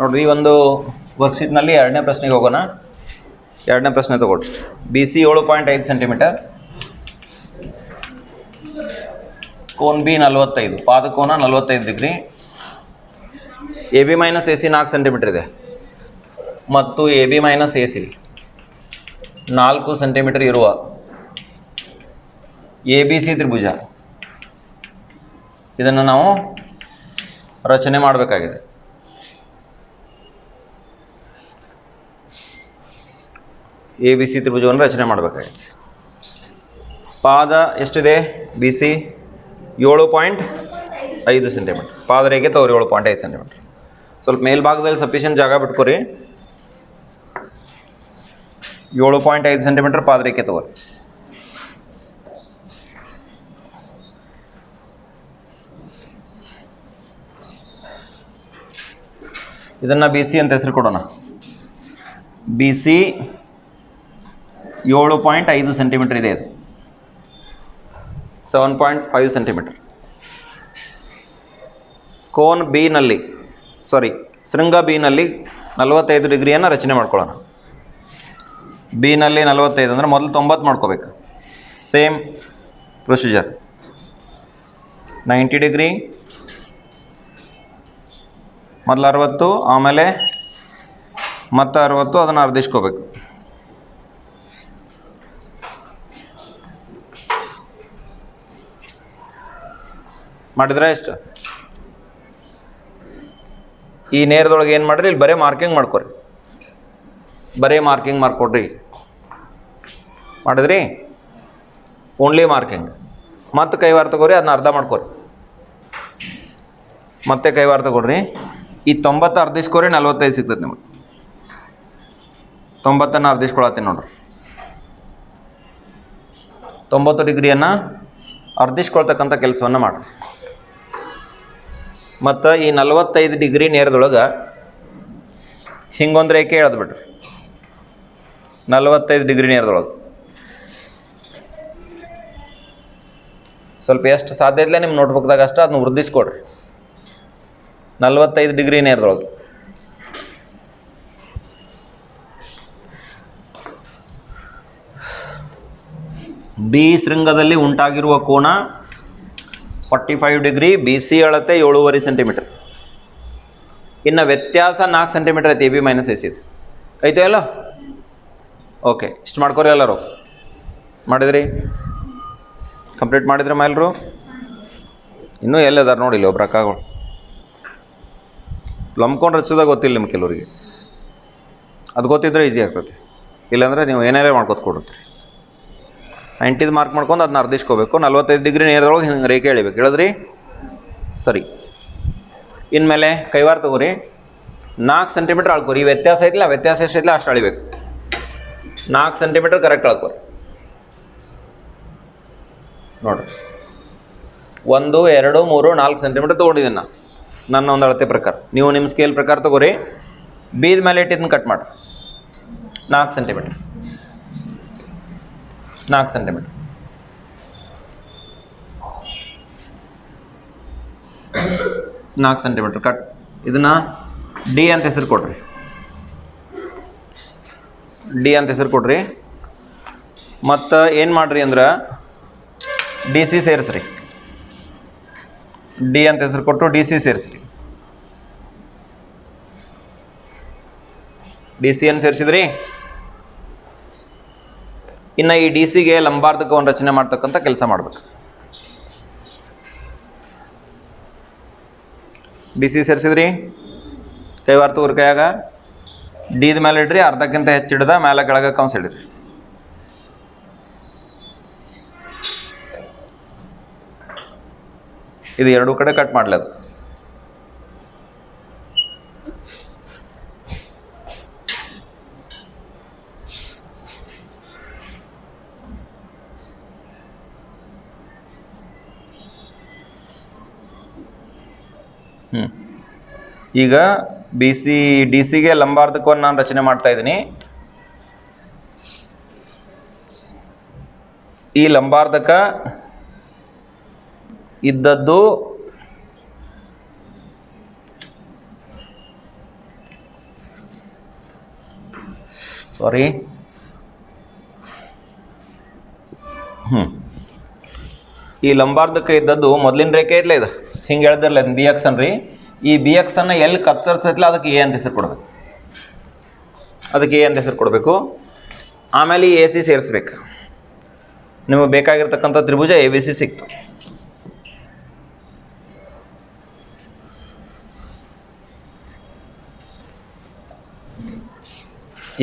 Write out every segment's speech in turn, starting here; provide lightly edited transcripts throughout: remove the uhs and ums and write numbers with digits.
ನೋಡ್ರಿ, ಈ ಒಂದು ವರ್ಕ್ಶೀಟ್ನಲ್ಲಿ ಎರಡನೇ ಪ್ರಶ್ನೆಗೆ ಹೋಗೋಣ. ಎರಡನೇ ಪ್ರಶ್ನೆ ತಗೊಳ್ರಿ. B C 7.5 centimetre, cone B 45, ಪಾದಕೋನ 45 degree, A B minus A C 4 centimetre ಇದೆ ಮತ್ತು A B minus A C 4 centimetre ಇರುವ ಎ ಬಿ ಸಿ ತ್ರಿಭುಜ ಇದನ್ನು ನಾವು ರಚನೆ ಮಾಡಬೇಕಾಗಿದೆ. ಎ ಬಿ ಸಿ ತ್ರಿಭುಜವನ್ನು ರಚನೆ ಮಾಡಬೇಕಾಗಿದೆ. ಪಾದ ಎಷ್ಟಿದೆ? B C 7.5 centimetre. ಪಾದರೇಖೆ ತಗೋರಿ 7.5 ಸೆಂಟಿಮೀಟರ್. ಸ್ವಲ್ಪ ಮೇಲ್ಭಾಗದಲ್ಲಿ ಸಫಿಷಿಯೆಂಟ್ ಜಾಗ ಬಿಟ್ಕೊರಿ. 7.5 ಸೆಂಟಿಮೀಟರ್ ಪಾದರೇಖೆ ತಗೋರಿ. ಇದನ್ನು ಬಿ ಸಿ ಅಂತ ಹೆಸರು ಕೊಡೋಣ. ಬಿ ಸಿ 7.5 ಸೆಂಟಿಮೀಟರ್ ಇದೆ. ಇದು 7.5 ಸೆಂಟಿಮೀಟರ್. ಕೋನ್ ಬಿ ನಲ್ಲಿ ಶೃಂಗ ಬಿ ನಲ್ಲಿ 45 ಡಿಗ್ರಿಯನ್ನು ರಚನೆ ಮಾಡ್ಕೊಳ್ಳೋಣ. ಬಿ ನಲ್ಲಿ 45 ಅಂದರೆ ಮೊದಲು 90 ಮಾಡ್ಕೋಬೇಕು. Same procedure. 90 ಡಿಗ್ರಿ, ಮೊದಲು 60, ಆಮೇಲೆ ಮತ್ತೆ 60, ಅದನ್ನು ಅರ್ಧಿಸ್ಕೋಬೇಕು. ಮಾಡಿದ್ರೆ ಎಷ್ಟು? ಈ ನೇರದೊಳಗೆ ಏನು ಮಾಡಿರಿ, ಇಲ್ಲಿ ಬರೀ ಮಾರ್ಕಿಂಗ್ ಮಾಡ್ಕೊರಿ. ಬರೀ ಮಾರ್ಕಿಂಗ್ ಮಾಡ್ಕೊಡ್ರಿ. ಮಾಡಿದ್ರಿ? Only marking. ಮತ್ತೆ ಕೈವಾರ ತಗೋರಿ, ಅದನ್ನ ಅರ್ಧ ಮಾಡ್ಕೊರಿ. ಮತ್ತೆ ಕೈವಾರ ತಗೊಳ್ರಿ. ಈ 90 ಅರ್ಧಿಸ್ಕೋರಿ, 45 ಸಿಗ್ತದೆ ನಿಮಗೆ. 90 ಅರ್ಧಿಸ್ಕೊಳತ್ತೀನಿ ನೋಡ್ರಿ. 90 ಡಿಗ್ರಿಯನ್ನು ಅರ್ಧಿಸ್ಕೊಳ್ತಕ್ಕಂಥ ಕೆಲಸವನ್ನು ಮಾಡಿರಿ. ಮತ್ತು ಈ 45 ಡಿಗ್ರಿ ನೇರದೊಳಗೆ ಹಿಂಗೊಂದು ರೇಖೆ ಎಳೆದ್ಬಿಡ್ರಿ. 45 ಡಿಗ್ರಿ ನೇರದೊಳಗೆ ಸ್ವಲ್ಪ ಎಷ್ಟು ಸಾಧ್ಯ ಇದ್ಲೇ ನಿಮ್ಮ ನೋಟ್ಬುಕ್ದಾಗ ಅಷ್ಟು ಅದನ್ನ ವೃದ್ಧಿಸ್ಕೊಡ್ರಿ. 45 ಡಿಗ್ರಿ ನೇರದೊಳಗೆ ಬಿ ಶೃಂಗದಲ್ಲಿ ಉಂಟಾಗಿರುವ ಕೋನ 45 ಡಿಗ್ರಿ. ಬಿ ಸಿ ಅಳತೆ 7.5 ಸೆಂಟಿಮೀಟರ್. ಇನ್ನು ವ್ಯತ್ಯಾಸ 4 ಸೆಂಟಿಮೀಟರ್ ಐತಿ. A B minus A C ಐತೆ ಅಲ್ಲ? ಓಕೆ, ಇಷ್ಟು ಮಾಡ್ಕೊರಿ. ಎಲ್ಲರೂ ಮಾಡಿದ್ರಿ? ಕಂಪ್ಲೀಟ್ ಮಾಡಿದ್ರೆ ಮೇಲ್ರು ಇನ್ನೂ ಎಲ್ಲದಾರು ನೋಡಿಲ್ಲ ಒಬ್ರು ಅಕ್ಕಗಳು. ಲಂಬ್ಕೊಂಡು ರಚಿಸೋದಾಗ ಗೊತ್ತಿಲ್ಲ ನಿಮ್ಗೆ ಕೆಲವರಿಗೆ. ಅದು ಗೊತ್ತಿದ್ರೆ ಈಸಿ ಆಗ್ತದೆ. ಇಲ್ಲಾಂದರೆ ನೀವು ಏನೇನೇ ಮಾಡ್ಕೊತ ಕೊಡುತ್ತೀರಿ. 90 ಮಾರ್ಕ್ ಮಾಡ್ಕೊಂಡು ಅದನ್ನ ಅರ್ಧಿಸ್ಕೋಬೇಕು. 45 ಡಿಗ್ರಿ ನೇರದೊಳಗೆ ಹಿಂಗೆ ರೇಖೆ ಎಳಿಬೇಕು. ಹೇಳಿದ್ರಿ? ಸರಿ. ಇನ್ಮೇಲೆ ಕೈವಾರ ತಗೋರಿ. 4 ಸೆಂಟಿಮೀಟ್ರ್ ಅಳ್ಕೋರಿ. ಈ ವ್ಯತ್ಯಾಸ ಐತಿಲ್ಲ, ವ್ಯತ್ಯಾಸ ಎಷ್ಟೈತಿಲ್ಲ ಅಷ್ಟು ಅಳಿಬೇಕು. 4 ಸೆಂಟಿಮೀಟ್ರ್ ಕರೆಕ್ಟ್ ಅಳ್ಕೋರಿ. ನೋಡಿರಿ, 1, 2, 3, 4 ಸೆಂಟಿಮೀಟ್ರ್ ತೊಗೊಂಡಿದ್ದೀನಿ ನಾನು ನನ್ನ ಒಂದು ಅಳತೆ ಪ್ರಕಾರ. ನೀವು ನಿಮ್ಮ ಸ್ಕೇಲ್ ಪ್ರಕಾರ ತಗೋರಿ. ಬೀದ ಮೇಲೆ ಇಟ್ಟಿದ್ದನ್ನು ಕಟ್ ಮಾಡಿ. 4 ಸೆಂಟಿಮೀಟ್ರ್ 4 ಸೆಂಟಿಮೀಟ್ರ್. ಕಟ್. ಇದನ್ನು ಡಿ ಅಂತ ಹೆಸರು ಕೊಡ್ರಿ. ಮತ್ತು ಏನು ಮಾಡಿರಿ ಅಂದ್ರೆ ಡಿ ಸಿ ಸೇರಿಸ್ರಿ. ಡಿ ಅಂತ ಹೆಸರು ಕೊಟ್ಟು ಡಿ ಸಿ ಸೇರಿಸ್ರಿ. ಡಿ ಸಿ ಅನ್ನು ಸೇರಿಸಿದ್ರಿ. ಇನ್ನು ಈ ಡಿ ಸಿಗೆ ಲಂಬಾರ್ಧಕವನ್ನು ರಚನೆ ಮಾಡ್ತಕ್ಕಂಥ ಕೆಲಸ ಮಾಡಬೇಕು. D C ಸೇರಿಸಿದ್ರಿ. ಕೈವಾರ ತಗೋರಿ. ಕೈಯಾಗ ಡಿದ ಮೇಲೆ ಇಡ್ರಿ. ಅರ್ಧಕ್ಕಿಂತ ಹೆಚ್ಚಿಡ್ದ ಮೇಲೆ ಕೆಳಗೆ ಕಂಸ ಹಿಡಿರಿ. ಇದು ಎರಡೂ ಕಡೆ ಕಟ್ ಮಾಡ್ಲದು. ಈಗ ಡಿ ಸಿಗೆ ಲಂಬಾರ್ಧಕವನ್ನು ನಾನು ರಚನೆ ಮಾಡ್ತಾ ಇದ್ದೀನಿ. ಈ ಲಂಬಾರ್ಧಕ ಇದ್ದದ್ದು ಸಾರಿ ಈ ಲಂಬಾರ್ಧಕ್ಕೆ ಇದ್ದದ್ದು ಮೊದಲಿನ ರೇಖೆ ಇಲ್ಲೇ ಇದೆ, ಹಿಂಗೆ ಹೇಳ್ದಿರಲ್ಲ ಬಿ ಎಕ್ಸ್ ಅನ್ರಿ. ಈ ಬಿ ಎಕ್ಸನ್ನು ಎಲ್ಲಿ ಕತ್ತರಿಸೈತಿಲ್ಲ ಅದಕ್ಕೆ ಎ ಅಂತ ಹೆಸರು ಕೊಡಬೇಕು, ಅದಕ್ಕೆ ಎ ಅಂತ ಹೆಸರು ಕೊಡಬೇಕು. ಆಮೇಲೆ ಈ ಎ ಸಿ ಸೇರಿಸ್ಬೇಕು. ನಿಮಗೆ ಬೇಕಾಗಿರ್ತಕ್ಕಂಥ ತ್ರಿಭುಜ ಎ ಬಿ ಸಿ ಸಿಕ್ತು.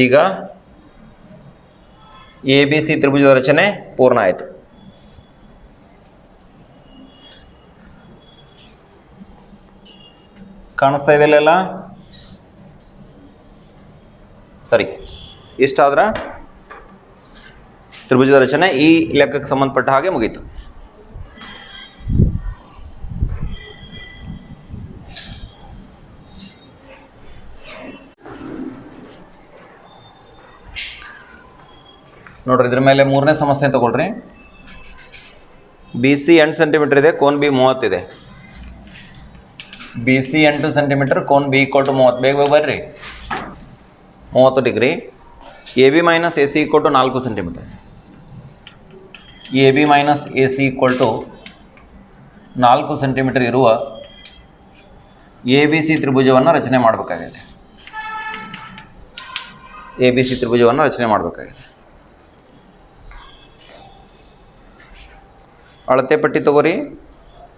ಈಗ ಎ ಬಿ ಸಿ ತ್ರಿಭುಜದ ರಚನೆ ಪೂರ್ಣ ಆಯಿತು. ಕಾಣಿಸ್ತಾ ಇದೆಯಲ್ಲ? ಸರಿ, ಇಷ್ಟಾದ್ರೆ ತ್ರಿಭುಜದ ರಚನೆ ಈ ಲೆಕ್ಕಕ್ಕೆ ಸಂಬಂಧಪಟ್ಟ ಹಾಗೆ ಮುಗೀತು. ನೋಡ್ರಿ, ಇದ್ರ ಮೇಲೆ ಮೂರನೇ ಸಮಸ್ಯೆ ತಗೊಳ್ರಿ. ಬಿ ಸಿ 8 ಸೆಂಟಿಮೀಟರ್ ಇದೆ, ಕೋನ್ ಬಿ 30 ಇದೆ. B C 8 centimetre, cone B = 30. ಬೇಗ ಬೇಗ ಬರ್ರಿ. 30 degree. A B minus A C = 4 centimetre. A B minus A C = 4 centimetre ಇರುವ ಎ ಬಿ ಸಿ ತ್ರಿಭುಜವನ್ನು ರಚನೆ ಮಾಡಬೇಕಾಗಿದೆ. ಎ ಬಿ ಸಿ ತ್ರಿಭುಜವನ್ನು ರಚನೆ ಮಾಡಬೇಕಾಗಿದೆ. ಅಳತೆ ಪಟ್ಟಿ ತಗೋರಿ.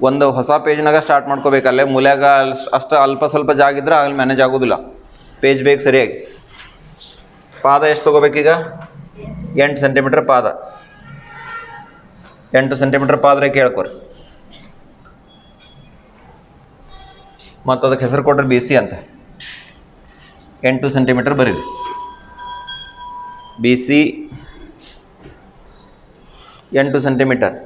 ಒಂದು ಹೊಸ ಪೇಜ್ನಾಗ ಸ್ಟಾರ್ಟ್ ಮಾಡ್ಕೋಬೇಕು. ಅಲ್ಲೇ ಮೂಲ್ಯಾಗ ಅಷ್ಟು ಅಲ್ಪ ಸ್ವಲ್ಪ ಜಾಗ ಇದ್ರೆ ಅಲ್ಲಿ ಮ್ಯಾನೇಜ್ ಆಗೋದಿಲ್ಲ. ಪೇಜ್ ಬೇಕು ಸರಿಯಾಗಿ. ಪಾದ ಎಷ್ಟು ತೊಗೋಬೇಕೀಗ? 8 ಸೆಂಟಿಮೀಟರ್ ಪಾದ. 8 ಸೆಂಟಿಮೀಟರ್ ಪಾದ್ರೆ ಕೇಳ್ಕೊರಿ. ಮತ್ತು ಅದಕ್ಕೆ ಹೆಸರು ಕೊಟ್ರೆ ಬಿ ಸಿ ಅಂತ. 8 ಸೆಂಟಿಮೀಟರ್ ಬರೀರಿ. B C 8 centimetre.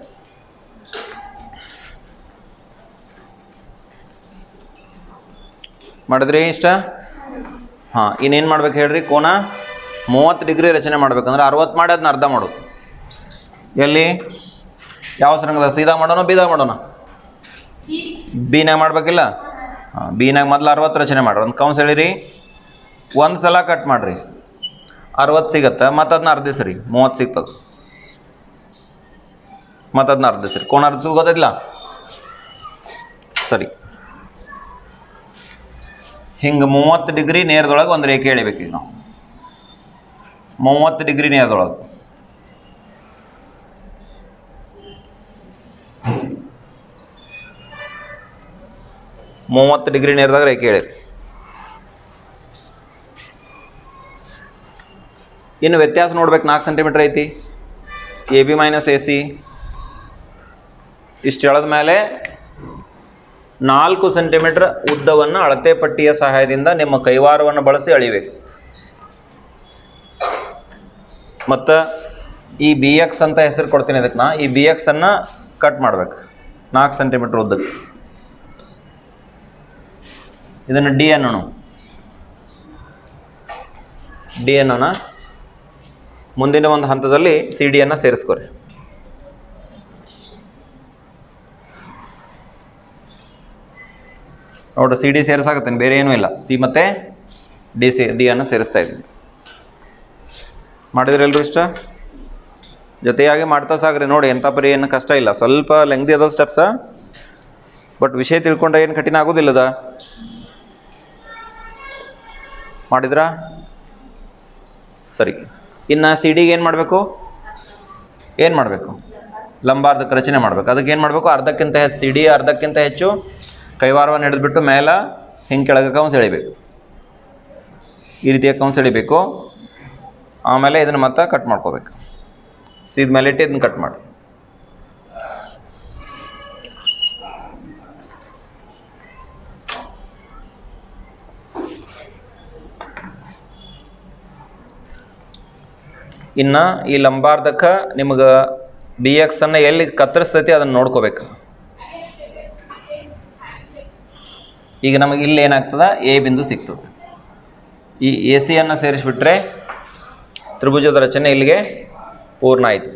ಮಾಡಿದ್ರಿ ಇಷ್ಟ? ಹಾಂ, ಇನ್ನೇನು ಮಾಡ್ಬೇಕು ಹೇಳ್ರಿ? ಕೋನ 30 ಡಿಗ್ರಿ ರಚನೆ ಮಾಡ್ಬೇಕಂದ್ರೆ 60 ಮಾಡಿ ಅದನ್ನ ಅರ್ಧ ಮಾಡೋದು. ಎಲ್ಲಿ ಯಾವ ಸರಂಗದ? ಸೀದಾ ಮಾಡೋಣ ಬೀದಾಗ ಮಾಡೋಣ? ಬಿನಾಗ ಮಾಡ್ಬೇಕಿಲ್ಲ? ಹಾಂ, ಬಿನಾಗ ಮೊದಲು 60 ರಚನೆ ಮಾಡ್ರಿ. ಒಂದು ಕೌನ್ಸ್ ಹೇಳಿರಿ. ಒಂದು ಸಲ ಕಟ್ ಮಾಡಿರಿ, 60 ಸಿಗತ್ತೆ. ಮತ್ತು ಅದನ್ನ ಅರ್ಧಿಸ್ರಿ, 30 ಸಿಗ್ತದೆ. ಮತ್ತು ಅದನ್ನ ಅರ್ಧಿಸ್ರಿ. ಕೋನ ಅರ್ಧಿಸೋದು ಗೊತ್ತಿಲ್ಲ? ಸರಿ, ಹಿಂಗೆ 30 ಡಿಗ್ರಿ ನೇರದೊಳಗೆ ಒಂದು ರೇಖೆ ಎಳಿಬೇಕು. ಈಗ ನಾವು 30 ಡಿಗ್ರಿ ನೇರದೊಳಗೆ ನೇರದಾಗ ರೇಖೆ ಎಳಿರಿ. ಇನ್ನು ವ್ಯತ್ಯಾಸ ನೋಡ್ಬೇಕು. 4 ಸೆಂಟಿಮೀಟರ್ ಐತಿ. A B minus A C ಇಷ್ಟು ಎಳೆದ ಮೇಲೆ 4 ಸೆಂಟಿಮೀಟರ್ ಉದ್ದವನ್ನು ಅಳತೆ ಪಟ್ಟಿಯ ಸಹಾಯದಿಂದ ನಿಮ್ಮ ಕೈವಾರವನ್ನು ಬಳಸಿ ಅಳಿಬೇಕು. ಮತ್ತು ಈ ಬಿ ಎಕ್ಸ್ ಅಂತ ಹೆಸರು ಕೊಡ್ತೀನಿ ಅದಕ್ಕೆ. ನಾ ಈ ಬಿ ಎಕ್ಸನ್ನು ಕಟ್ ಮಾಡ್ಬೇಕು 4 ಸೆಂಟಿಮೀಟರ್ ಉದ್ದಕ್ಕೆ. ಇದನ್ನು ಡಿ ಅನ್ನೋಣ. ಡಿ ಅನ್ನೋಣ. ಮುಂದಿನ ಒಂದು ಹಂತದಲ್ಲಿ ಸಿ ಡಿಯನ್ನು ಸೇರಿಸ್ಕೊರಿ. ನೋಡ್ರಿ, ಸಿ ಡಿ ಸೇರಿಸಾಕತ್ತೇನೆ, ಬೇರೆ ಏನೂ ಇಲ್ಲ. ಸಿ ಮತ್ತು ಡಿ ಅನ್ನು ಸೇರಿಸ್ತಾ ಇದ್ದೀನಿ. ಮಾಡಿದ್ರೆ ಎಲ್ಲರೂ ಇಷ್ಟ? ಜೊತೆಯಾಗಿ ಮಾಡ್ತಾ ಸಾಗ್ರಿ. ನೋಡಿ, ಎಂಥ ಪರಿ ಏನು ಕಷ್ಟ ಇಲ್ಲ. ಸ್ವಲ್ಪ ಲೆಂಗ್ದಿ ಅದಾವ ಸ್ಟೆಪ್ಸ, ಬಟ್ ವಿಷಯ ತಿಳ್ಕೊಂಡ್ರೆ ಏನು ಕಠಿಣ ಆಗೋದಿಲ್ಲದ. ಮಾಡಿದ್ರಾ? ಸರಿ. ಇನ್ನು ಸಿ ಡಿಗೆ ಏನು ಮಾಡಬೇಕು? ಲಂಬಾರ್ಧಕ್ಕೆ ರಚನೆ ಮಾಡಬೇಕು. ಅದಕ್ಕೆ ಏನು ಮಾಡಬೇಕು? ಅರ್ಧಕ್ಕಿಂತ ಹೆಚ್ಚು ಸಿ ಡಿ, ಅರ್ಧಕ್ಕಿಂತ ಹೆಚ್ಚು ಕೈವಾರವನ್ನು ಹಿಡಿದ್ಬಿಟ್ಟು ಮೇಲೆ ಹಿಂಗೆ ಕೆಳಗೆ ಕೌನ್ಸ್ ಎಳಿಬೇಕು. ಈ ರೀತಿಯ ಕೌನ್ಸ್ ಎಳಿಬೇಕು. ಆಮೇಲೆ ಇದನ್ನು ಮತ್ತೆ ಕಟ್ ಮಾಡ್ಕೋಬೇಕು. ಸೀದ ಮೇಲೆ ಇಟ್ಟು ಇದನ್ನು ಕಟ್ ಮಾಡಿ. ಇನ್ನು ಈ ಲಂಬಾರ್ಧಕ್ಕೆ ನಿಮಗೆ ಬಿ ಎಕ್ಸನ್ನು ಎಲ್ಲಿ ಕತ್ತರಿಸ್ತೈತಿ ಅದನ್ನು ನೋಡ್ಕೋಬೇಕು. ಈಗ ನಮಗೆ ಇಲ್ಲಿ ಏನಾಗ್ತದೆ? ಎ ಬಿಂದು ಸಿಗ್ತದೆ. ಈ ಎ ಸಿಯನ್ನು ಸೇರಿಸ್ಬಿಟ್ರೆ ತ್ರಿಭುಜದ ರಚನೆ ಇಲ್ಲಿಗೆ ಪೂರ್ಣ ಆಯಿತು.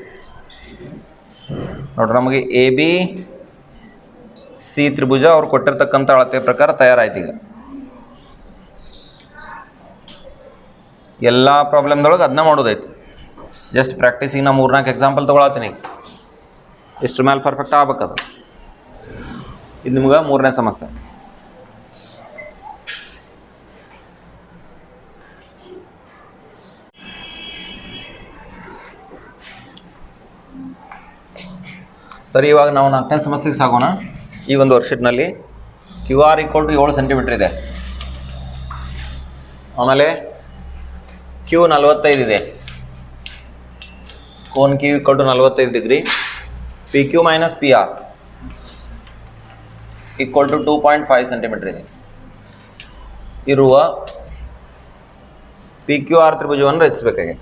ನೋಡ್ರಿ, ನಮಗೆ ಎ ಬಿ ಸಿ ತ್ರಿಭುಜ ಅವ್ರು ಕೊಟ್ಟಿರ್ತಕ್ಕಂಥ ಅಳತೆ ಪ್ರಕಾರ ತಯಾರಾಯ್ತು. ಈಗ ಎಲ್ಲ ಪ್ರಾಬ್ಲಮ್ದೊಳಗೆ ಅದನ್ನ ಮಾಡೋದೈತಿ. ಜಸ್ಟ್ ಪ್ರಾಕ್ಟೀಸಿಗೆ ನಾ 3-4 ಎಕ್ಸಾಂಪಲ್ ತೊಗೊಳತ್ತೀನಿ. ಇಷ್ಟ್ರ ಮೇಲೆ ಪರ್ಫೆಕ್ಟ್ ಆಗ್ಬೇಕದು. ಇದು ನಿಮ್ಗೆ 3ನೇ ಸಮಸ್ಯೆ. ಸರಿ, ಇವಾಗ ನಾವು 4ನೇ ಸಮಸ್ಯೆಗೆ ಸಾಗೋಣ. ಈ ಒಂದು ವರ್ಕ್ಶೀಟ್ನಲ್ಲಿ QR = 7 ಸೆಂಟಿಮೀಟ್ರ್ ಇದೆ. ಆಮೇಲೆ Q 45 ಇದೆ. Cone Q = 45 degree. PQ - PR = 2.5 centimetre ಇದೆ. ಇರುವ PQR ತ್ರಿಭುಜವನ್ನು ರಚಿಸಬೇಕಾಗಿದೆ.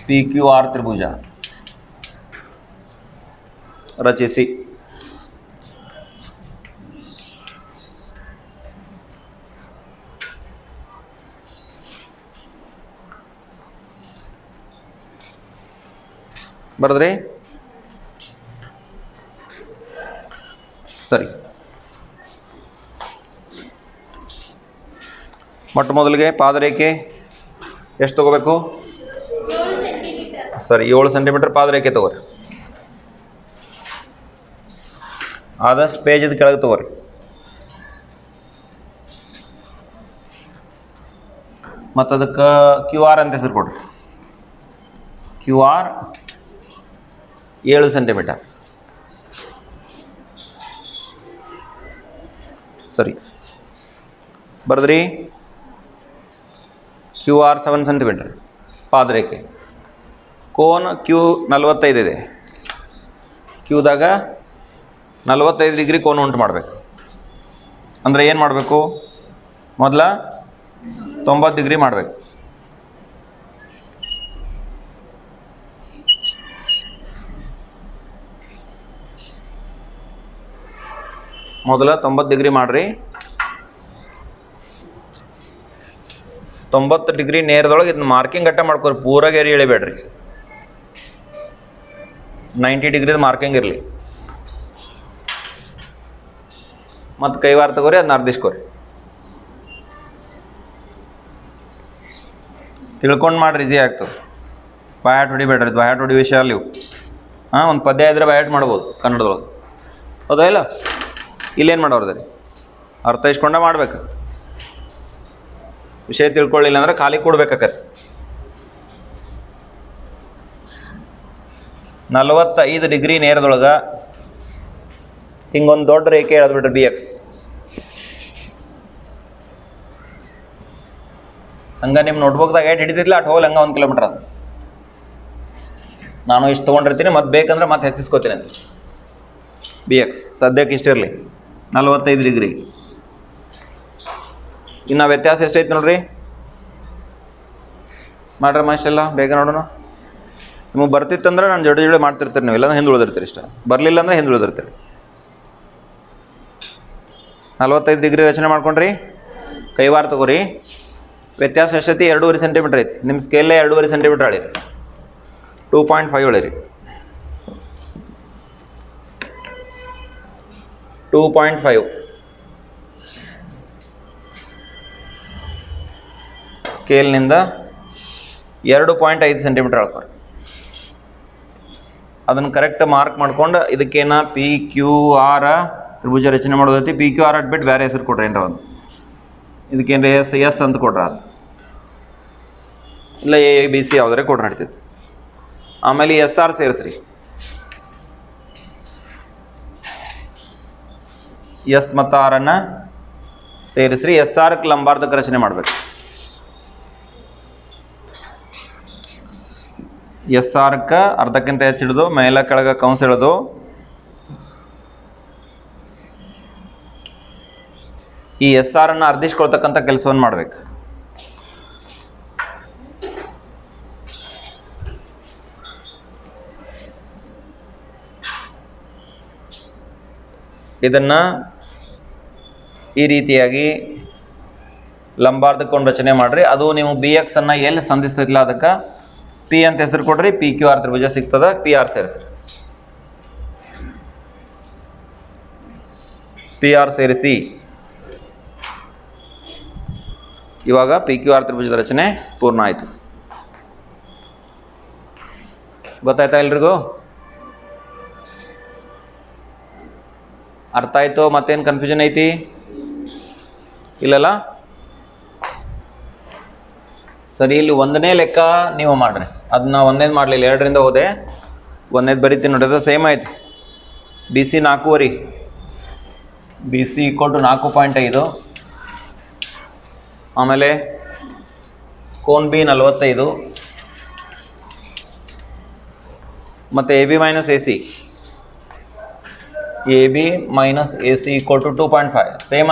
PQR ತ್ರಿಭುಜ ರಚಿಸಿ. ಬರದ್ರಿ? ಸರಿ, ಮೊಟ್ಟ ಮೊದಲಿಗೆ ಪಾದರೇಖೆ ಎಷ್ಟು ತಗೋಬೇಕು? ಸರಿ, 7 ಸೆಂಟಿಮೀಟ್ರ್ ಪಾದರೇಖೆ ತಗೋರಿ. ಆದಷ್ಟು ಪೇಜದ ಕೆಳಗೆ ತಗೋರಿ. ಮತ್ತು ಅದಕ್ಕೆ QR ಅಂತ ಹೆಸರು ಕೊಡ್ರಿ. QR 7 centimetre. ಸರಿ, ಬರದ್ರಿ? QR 7 ಸೆಂಟಿಮೀಟರ್ ಪಾದರೇಖೆ. ಕೋನ್ Q 45 ಇದೆ. ಕ್ಯೂದಾಗ 45 ಡಿಗ್ರಿ ಕೋನ ಉಂಟು ಮಾಡಬೇಕು. ಅಂದರೆ ಏನು ಮಾಡಬೇಕು? ಮೊದಲ 90 ಡಿಗ್ರಿ ಮಾಡಬೇಕು. ಮೊದಲ 90 ಡಿಗ್ರಿ ಮಾಡಿರಿ. 90 ಡಿಗ್ರಿ ನೇರದೊಳಗೆ ಇದನ್ನ ಮಾರ್ಕಿಂಗ್ ಅಟ್ಟ ಮಾಡ್ಕೊರಿ. ಪೂರ ಗೆರೆ ಇಳಿಬೇಡ್ರಿ. 90 ಡಿಗ್ರಿದ ಮಾರ್ಕಿಂಗ್ ಇರಲಿ. ಮತ್ತು ಕೈವಾರ ತಗೋರಿ, ಅದನ್ನ ಅರ್ಧಿಸ್ಕೋರಿ. ತಿಳ್ಕೊಂಡು ಮಾಡ್ರಿ, ಈಸಿ ಆಗ್ತದೆ. ಬಾಯಾಟ್ ಹೊಡಿಬೇಡ್ರಿ. ಬಾಯಾಟ್ ಹೊಡಿ ವಿಷಯ ಅಲ್ಲಿ ಇವು. ಒಂದು ಪದ್ಯ ಇದ್ರೆ ಬಾಯಾಟ್ ಮಾಡ್ಬೋದು ಕನ್ನಡದೊಳಗೆ, ಹೌದಾ ಇಲ್ಲ? ಇಲ್ಲೇನು ಮಾಡೋರ್ದ್ರಿ? ಅರ್ಥೈಸ್ಕೊಂಡ ಮಾಡ್ಬೇಕು. ವಿಷಯ ತಿಳ್ಕೊಳ್ಳಿಲ್ಲ ಅಂದ್ರೆ ಖಾಲಿ ಕೊಡ್ಬೇಕಾಗತ್ತೆ. 45 ಡಿಗ್ರಿ ನೇರದೊಳಗೆ ಹಿಂಗೊಂದು ದೊಡ್ಡ ರೇಖೆ ಎಳೆದ್ಬಿಟ್ರೆ BX. ಹಂಗೆ ನಿಮ್ಮ ನೋಟ್ಬುಕ್ದಾಗ ಏಟ್ ಹಿಡಿತಿರ್ಲಿಲ್ಲ ಅಟ್ ಹೋಗಲ್ಲ. ಹಂಗೆ 1 ಕಿಲೋಮೀಟ್ರ್ ಅದು. ನಾನು ಇಷ್ಟು ತೊಗೊಂಡಿರ್ತೀನಿ, ಮತ್ತು ಬೇಕಂದ್ರೆ ಮತ್ತೆ ಹೆಚ್ಚಿಸ್ಕೋತೀನಿ ಅಂತ. BX ಸದ್ಯಕ್ಕೆ ಇಷ್ಟಿರಲಿ, 45 ಡಿಗ್ರಿ. ಇನ್ನು ವ್ಯತ್ಯಾಸ ಎಷ್ಟೈತೆ ನೋಡ್ರಿ. ಮಾಡ್ರಮ್ಮ ಇಷ್ಟೆಲ್ಲ ಬೇಗ ನೋಡೋಣ. ನಿಮಗೆ ಬರ್ತಿತ್ತಂದ್ರೆ ನಾನು ಜೋಡಿ ಮಾಡ್ತಿರ್ತೀರಿ. ನೀವು ಇಲ್ಲ ಹಿಂದೆ ಉಳಿದಿರ್ತೀರಿ. ಇಷ್ಟ ಬರಲಿಲ್ಲ ಅಂದರೆ ಹಿಂದೆ ಉಳಿದಿರ್ತೀರಿ. 45 ಡಿಗ್ರಿ ರಚನೆ ಮಾಡ್ಕೊಂಡ್ರಿ. ಕೈವಾರ ತಗೋರಿ. ವ್ಯತ್ಯಾಸ ಎಷ್ಟೈತಿ? 2.5 ಸೆಂಟಿಮೀಟ್ರ್ ಐತಿ. ನಿಮ್ಮ ಸ್ಕೇಲೇ 2.5 ಸೆಂಟಿಮೀಟ್ರ್ ಆಳಿರಿ. 2.5 ಹೇಳಿರಿ. 2.5 ಸ್ಕೇಲ್ನಿಂದ 2.5 ಸೆಂಟಿಮೀಟ್ರ್ ಅಳ್ಕೊರಿ. ಅದನ್ನು ಕರೆಕ್ಟ್ ಮಾರ್ಕ್ ಮಾಡ್ಕೊಂಡು ಇದಕ್ಕೇನ PQR ತ್ರಿಭುಜ ರಚನೆ ಮಾಡೋದೈತಿ. PQR ಅಟ್ಬಿಟ್ಟು ಬೇರೆ ಹೆಸರು ಕೊಡ್ರಿ. ಏನ್ರ ಒಂದು ಇದಕ್ಕೇನು ಎಸ್ ಅಂತ ಕೊಡ್ರ, ಅದು ಇಲ್ಲ ABC ಯಾವುದಾರೆ ಕೊಡ್ರಿ ನಡೀತೈತಿ. ಆಮೇಲೆ SR ಸೇರಿಸ್ರಿ. ಎಸ್ ಮತ್ತು ಆರನ್ನು ಸೇರಿಸ್ರಿ. SRಕ್ಕೆ ಲಂಬಾರ್ಧಕ ರಚನೆ ಮಾಡಬೇಕು. SRಕ್ಕೆ ಅರ್ಧಕ್ಕಿಂತ ಹೆಚ್ಚು ಹಿಡಿದು ಮೇಲೆ ಕೆಳಗೆ ಕೌನ್ಸ್ ಹಿಡಿದು ಈ SRನ್ನು ಅರ್ಧಿಸ್ಕೊಳ್ತಕ್ಕಂಥ ಕೆಲಸವನ್ನು ಮಾಡಬೇಕು. ಇದನ್ನು ಈ ರೀತಿಯಾಗಿ ಲಂಬಾರ್ಧಕ್ಕೊಂದು ರಚನೆ ಮಾಡಿರಿ. ಅದು ನೀವು BX ಅನ್ನು ಎಲ್ಲಿ ಸಂಧಿಸ್ತಿಲ್ಲ ಅದಕ್ಕೆ P ಅಂತ ಹೆಸರು ಕೊಡ್ರಿ. PQR ತ್ರಿಭುಜ ಸಿಗ್ತದ. PR ಸೇರಿಸ್ರಿ. PR ಸೇರಿಸಿ ಇವಾಗ ಪಿ ಕ್ಯೂ ಆರ್ ತ್ರಿಭುಜದ ರಚನೆ ಪೂರ್ಣ ಆಯಿತು. ಗೊತ್ತಾಯ್ತಾ ಎಲ್ರಿಗೂ? ಅರ್ಥ ಆಯಿತು? ಮತ್ತೇನು ಕನ್ಫ್ಯೂಷನ್ ಐತಿ? ಇಲ್ಲಲ್ಲ? ಸರಿ, ಇಲ್ಲಿ ಒಂದನೇ ಲೆಕ್ಕ ನೀವು ಮಾಡ್ರಿ. ಅದನ್ನ ಒಂದೇದು ಮಾಡಲಿಲ್ಲ, 2ರಿಂದ ಹೋದೆ. ಒಂದೇದು ಬರೀತೀನಿ ನೋಡಿ, ಅದು ಸೇಮ್ ಐತಿ. B C 4.5, B C = 4.5. ಆಮೇಲೆ ಕೋನ್ ಬಿ 45 ಮತ್ತು A B minus A C, A B minus A C = 2.5. Same,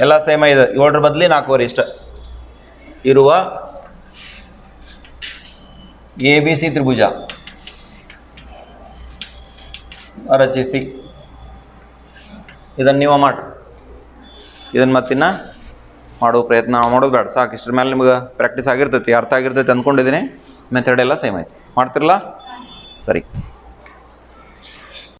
ಎಲ್ಲ ಸೇಮ ಇದೆ. 7ರ ಬದಲಿ 4.5 ಇಷ್ಟ ಇರುವ ಎ ಬಿ ಸಿ ತ್ರಿಭುಜ ರಚಿಸಿ. ಇದನ್ನು ನೀವು ಮಾಡಿ, ಇದನ್ನು ಮತ್ತಿನ್ನ ಮಾಡೋ ಪ್ರಯತ್ನ ಮಾಡೋದು ಬೇಡ, ಸಾಕು. ಇಷ್ಟರ ಮೇಲೆ ನಿಮ್ಗೆ ಪ್ರಾಕ್ಟೀಸ್ ಆಗಿರ್ತೈತಿ, ಅರ್ಥ ಆಗಿರ್ತೈತಿ ಅಂದ್ಕೊಂಡಿದ್ದೀನಿ. ಮೆಥಡ್ ಎಲ್ಲ ಸೇಮ್ ಐತಿ, ಮಾಡ್ತಿರಲ್ಲ? ಸರಿ.